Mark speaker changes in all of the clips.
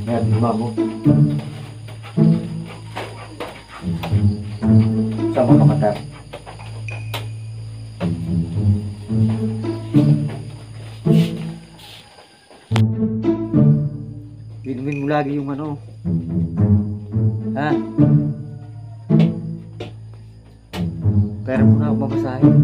Speaker 1: Yan, mamo. Sama ka mata. Inumin mo lagi yung ano. Ha? Pera mo na ako mabasahin.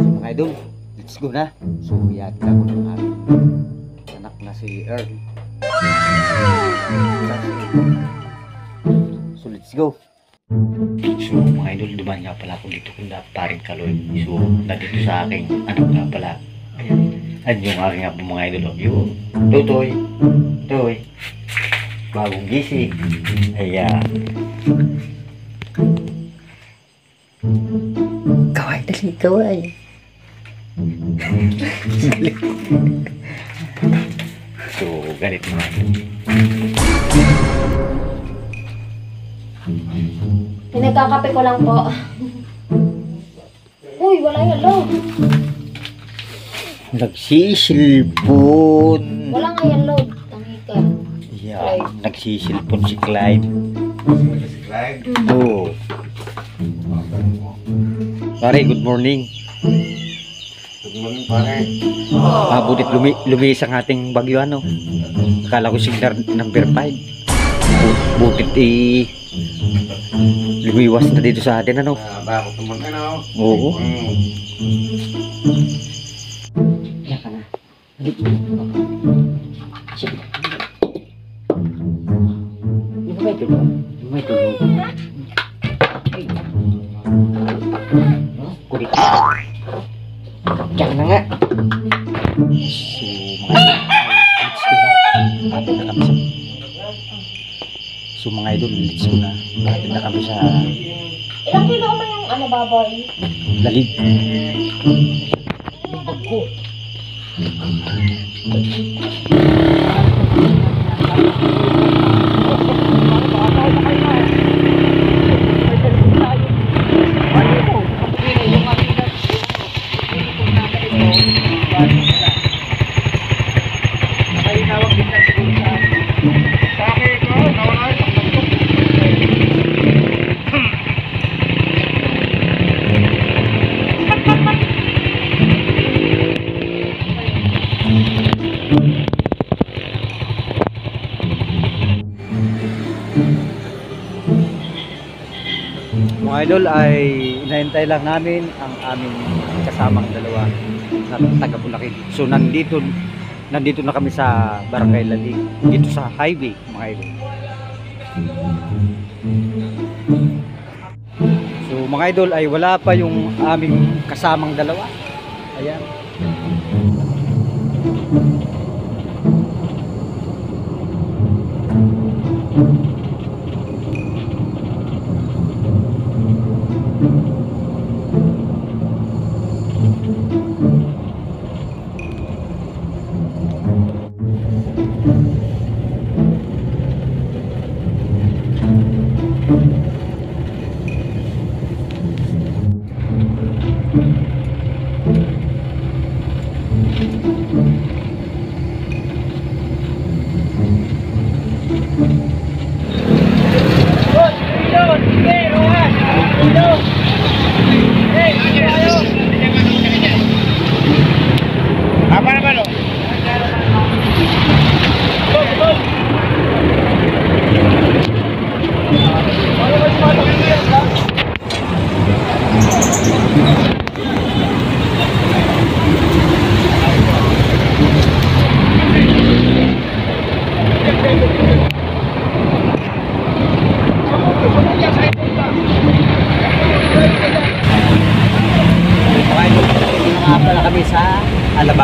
Speaker 1: Mga idol, let's go na. So, yata ko ng aking anak na si Earl. So, let's go. So, mga idol, dumaan nga pala ako dito kung paring Kaloy. So, nandito sa aking anak nga pala. Ayan yung aking nga po mga idol. Yung Totoy. Toy. Bagong gising. Ayan. Kaway, dali, kaway. So, ganito mga idol.
Speaker 2: Pinagkakape ko lang po. Uy, wala yung load.
Speaker 1: Nagsisilpon.
Speaker 2: Wala nga yung load. Tangi ka.
Speaker 1: Yeah, nagsisilpon si Clyde. Oo. Pare, good morning.
Speaker 3: Good morning, pare.
Speaker 1: Butit lumis ang ating bagyo ano. Akala ko signal number 5. Butit lumiwas na dito sa atin ano.
Speaker 3: Bakit naman ano?
Speaker 1: Oo.
Speaker 2: Yan ka na.
Speaker 1: Yung may tulog. Yung may tulog. Kulit. Diyan na nga. So mga idol, let's go na. Atin na kami sa
Speaker 2: Ilang kilo ba yung ano, baboy?
Speaker 1: lalig. Yung bag ko. Mga idol ay inahintay lang namin ang aming kasamang dalawa na taga Bulacan. So nandito na kami sa Barangay Lalig, dito sa highway mga idol. So mga idol ay wala pa yung aming kasamang dalawa. Ayan.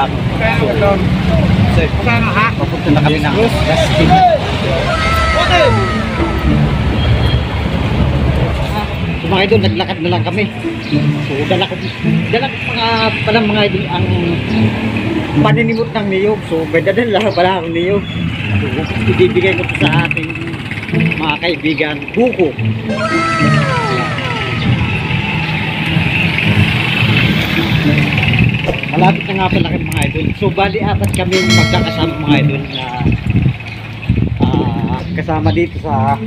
Speaker 1: lang. Papunta na kami ng Gastin. So mga idol, naglakad na lang kami. So dala ko palang mga idol ang paninimot ng niyog. So may dadala pala akong niyog. So ibibigay ko to sa ating mga kaibigan, buko. Malapit na nga pala kami mga idol. So bali apat kami magkakasama mga idol na kasama dito sa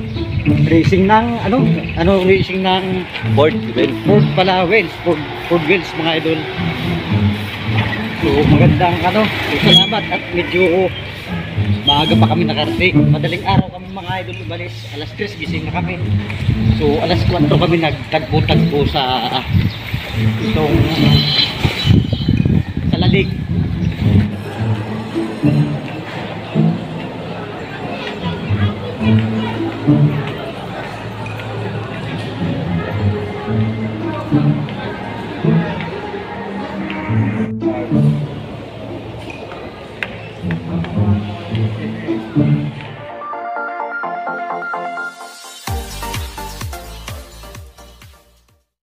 Speaker 1: racing ng racing ng
Speaker 4: Board,
Speaker 1: Ford pala Wheels, Ford Wheels mga idol. So magandang so, salamat at medyo maaga pa kami nakarating. Madaling araw kami mga idol umalis. Alas 3 gising na kami. So alas 4 kami nagtagpo-tagpo sa itong sa lalig.